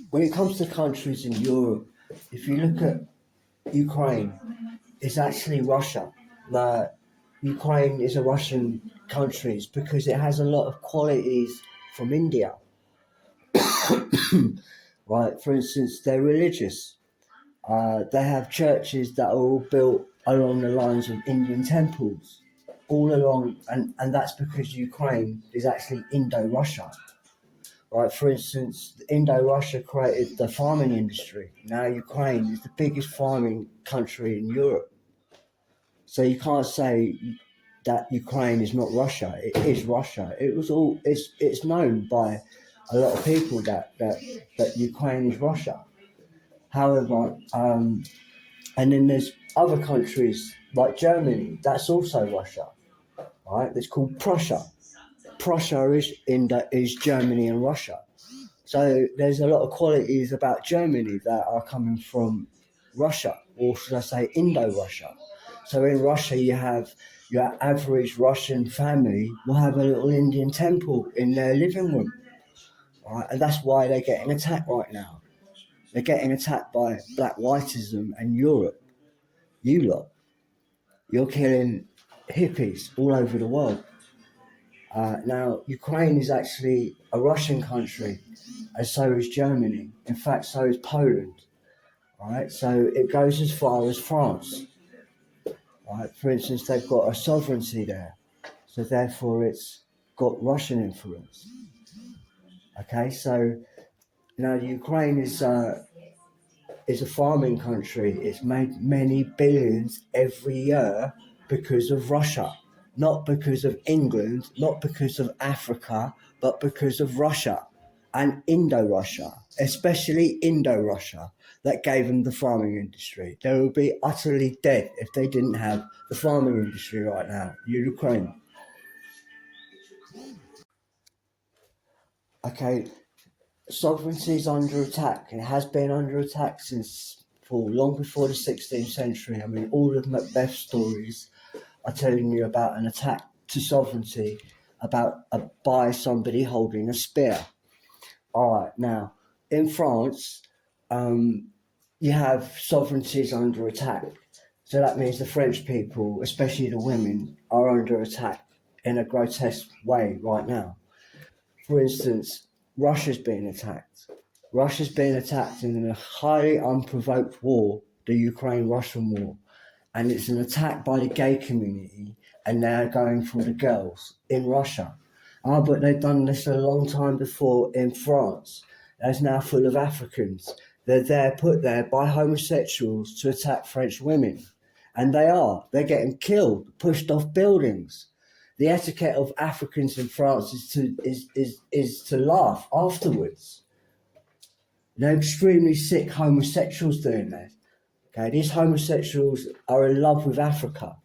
when it comes to countries in Europe, if you look at Ukraine, it's actually Russia. Like, Ukraine is a Russian country because it has a lot of qualities from India. Right, for instance, they're religious. They have churches that are all built along the lines of Indian temples, all along, and that's because Ukraine is actually Indo-Russia. Right, for instance, Indo-Russia created the farming industry. Now Ukraine is the biggest farming country in Europe. So you can't say that Ukraine is not Russia. It is Russia. It's known by a lot of people that Ukraine is Russia. However, and then there's other countries like Germany. That's also Russia, right? It's called Prussia. Prussia is Germany and Russia. So there's a lot of qualities about Germany that are coming from Russia, or should I say Indo-Russia. So in Russia, you have your average Russian family will have a little Indian temple in their living room, right? And that's why they're getting attacked right now. They're getting attacked by black whiteism and Europe. You lot, you're killing hippies all over the world. Now, Ukraine is actually a Russian country, and so is Germany. In fact, so is Poland. Right, so it goes as far as France. Right, for instance, they've got a sovereignty there, so therefore it's got Russian influence. Okay, so now Ukraine is a farming country. It's made many billions every year because of Russia. Not because of England, not because of Africa, but because of Russia and Indo-Russia, especially Indo-Russia, that gave them the farming industry. They would be utterly dead if they didn't have the farming industry right now. Ukraine. Okay, sovereignty is under attack. It has been under attack since long before the 16th century. I mean, all of Macbeth's stories are telling you about an attack to sovereignty by somebody holding a spear. All right, now in France, you have sovereignties under attack. So that means the French people, especially the women, are under attack in a grotesque way right now. For instance, Russia's being attacked. Russia's being attacked in a highly unprovoked war, the Ukraine-Russian war. And it's an attack by the gay community, and they're going for the girls in Russia. But they've done this a long time before in France. That's now full of Africans. They're put there by homosexuals to attack French women. And they're getting killed, pushed off buildings. The etiquette of Africans in France is to laugh afterwards. They're extremely sick homosexuals doing that. Okay, these homosexuals are in love with Africa.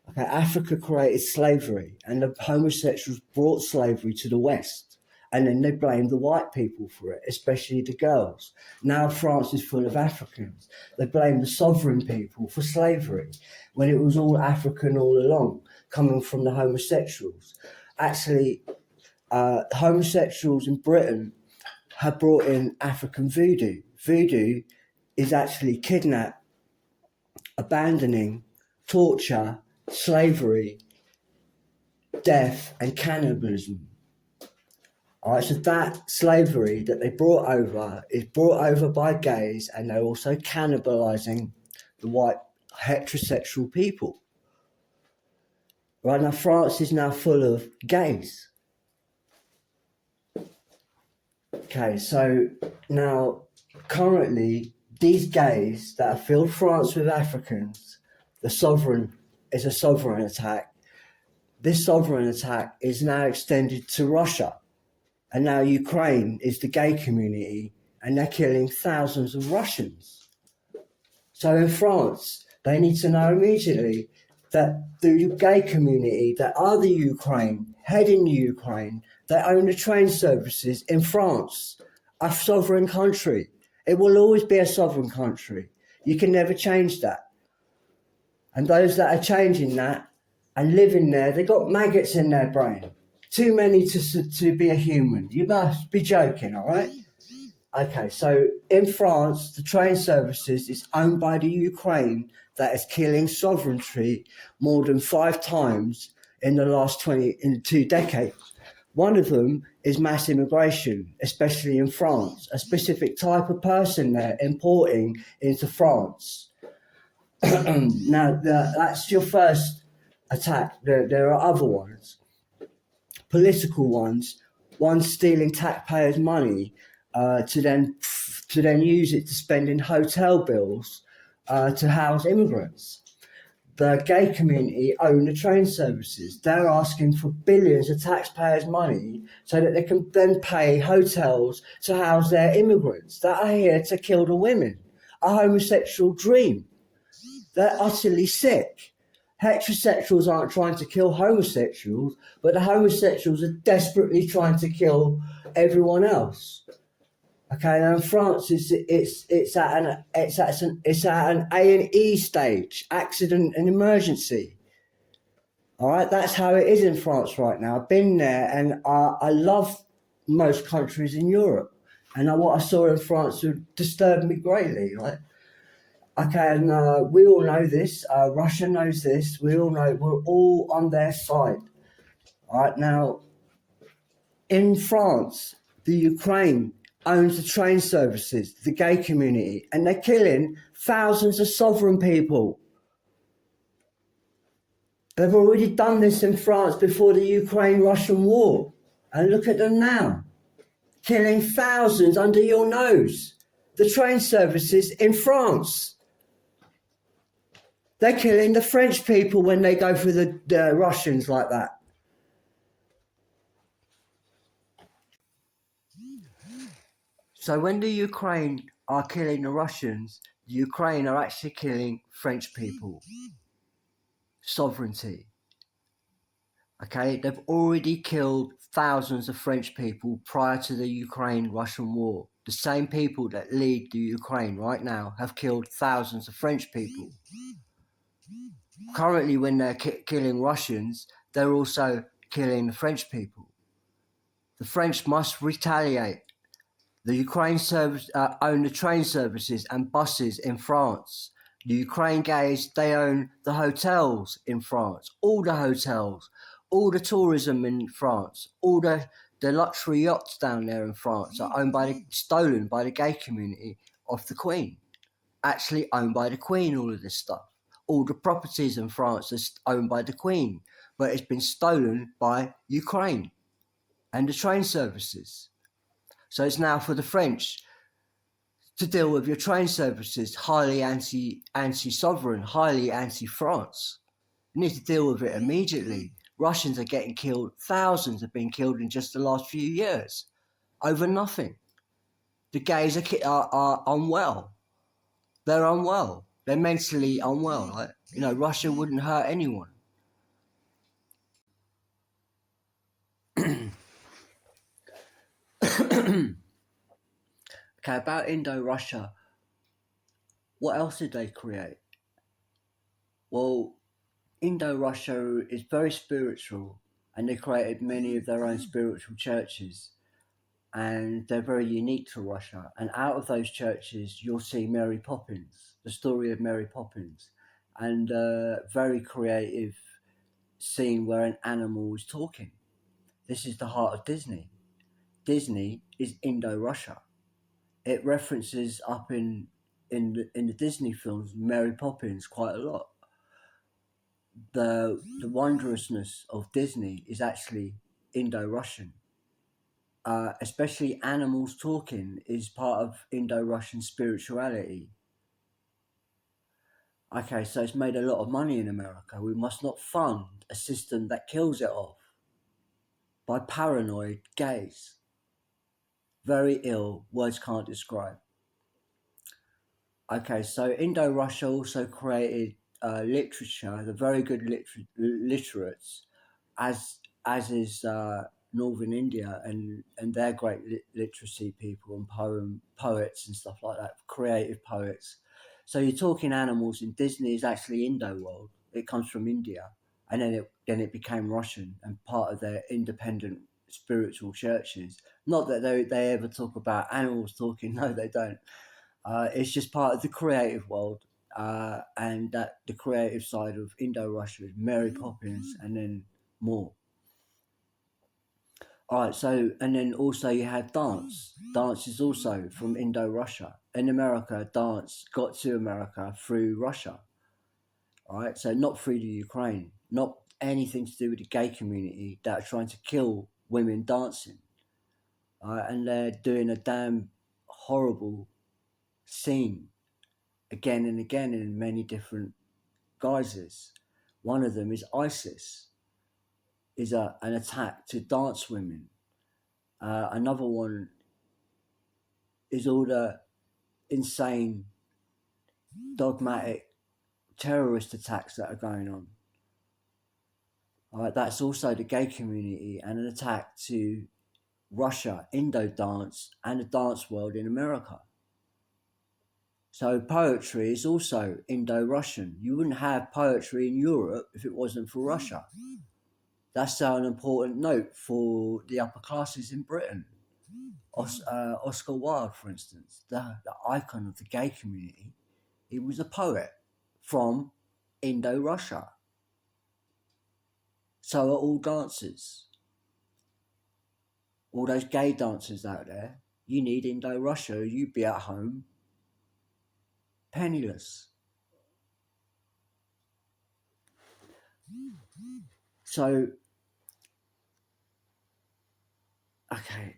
Okay, Africa created slavery, and the homosexuals brought slavery to the West, and then they blamed the white people for it, especially the girls. Now France is full of Africans. They blame the sovereign people for slavery, when it was all African all along, coming from the homosexuals. Actually, homosexuals in Britain have brought in African voodoo. Voodoo is actually kidnap, abandoning, torture, slavery, death, and cannibalism. Alright, so that slavery that they brought over is brought over by gays, and they're also cannibalizing the white heterosexual people. Right now, France is now full of gays. Okay, so now currently these gays that have filled France with Africans, the sovereign is a sovereign attack. This sovereign attack is now extended to Russia. And now Ukraine is the gay community, and they're killing thousands of Russians. So in France, they need to know immediately that the gay community that are the Ukraine, heading the Ukraine, they own the train services in France, a sovereign country. It will always be a sovereign country. You can never change that. And those that are changing that and living there, they got maggots in their brain. Too many to be a human. You must be joking, all right? Okay, so in France, the train services is owned by the Ukraine that is killing sovereignty more than 5 times in the last 2 decades. One of them is mass immigration, especially in France, a specific type of person they're importing into France. Now, that's your first attack. There are other ones, political ones stealing taxpayers' money to then use it to spend in hotel bills to house immigrants. The gay community own the train services. They're asking for billions of taxpayers' money so that they can then pay hotels to house their immigrants that are here to kill the women. A homosexual dream. They're utterly sick. Heterosexuals aren't trying to kill homosexuals, but the homosexuals are desperately trying to kill everyone else. Okay, now in France, it's at an A&E stage, accident and emergency. All right, that's how it is in France right now. I've been there, and I love most countries in Europe, and what I saw in France would disturb me greatly. Right? Okay, and we all know this. Russia knows this. We all know we're all on their side. All right, now in France, the Ukraine owns the train services, the gay community, and they're killing thousands of sovereign people. They've already done this in France before the Ukraine-Russian war. And look at them now, killing thousands under your nose. The train services in France. They're killing the French people when they go for the Russians like that. So when the Ukraine are killing the Russians, the Ukraine are actually killing French people. Sovereignty. Okay, they've already killed thousands of French people prior to the Ukraine-Russian war. The same people that lead the Ukraine right now have killed thousands of French people. Currently, when they're killing Russians, they're also killing the French people. The French must retaliate. The Ukraine own the train services and buses in France. The Ukraine gays, they own the hotels in France, all the hotels, all the tourism in France, all the luxury yachts down there in France are stolen by the gay community of the Queen. Actually owned by the Queen, all of this stuff. All the properties in France are owned by the Queen, but it's been stolen by Ukraine and the train services. So it's now for the French to deal with your train services, highly anti-sovereign, highly anti-France. You need to deal with it immediately. Russians are getting killed. Thousands have been killed in just the last few years over nothing. The gays are unwell. They're unwell. They're mentally unwell. Right? You know, Russia wouldn't hurt anyone. Okay, about Indo-Russia, what else did they create? Well, Indo-Russia is very spiritual, and they created many of their own spiritual churches, and they're very unique to Russia. And out of those churches, you'll see Mary Poppins, the story of Mary Poppins, and a very creative scene where an animal is talking. This is the heart of Disney. Disney is Indo-Russia. It references up in the Disney films Mary Poppins quite a lot. The wondrousness of Disney is actually Indo-Russian. Especially animals talking is part of Indo-Russian spirituality. Okay, so it's made a lot of money in America. We must not fund a system that kills it off by paranoid gays. Very ill, words can't describe. Okay, so Indo-Russia also created literature, the very good literates, as is Northern India, and they're great literacy people and poets and stuff like that, creative poets. So you're talking animals in Disney is actually Indo world. It comes from India, and then it became Russian and part of their independent spiritual churches. Not that they ever talk about animals talking. No, they don't. It's just part of the creative world, and that the creative side of Indo-Russia is Mary Poppins, and then more. All right, so and then also you have dance. Dance is also from Indo-Russia. In America, dance got to America through Russia. All right, so not through the Ukraine, not anything to do with the gay community that are trying to kill women dancing. All right, and they're doing a damn horrible scene again and again in many different guises. One of them is ISIS, is an attack to dance women. Another one is all the insane, dogmatic terrorist attacks that are going on. That's also the gay community and an attack to Russia, Indo dance, and the dance world in America. So poetry is also Indo-Russian. You wouldn't have poetry in Europe if it wasn't for Russia. That's an important note for the upper classes in Britain. Oscar Wilde, for instance, the icon of the gay community, he was a poet from Indo-Russia. So are all dancers. All those gay dancers out there, you need Indo-Russia, you'd be at home penniless. So, okay,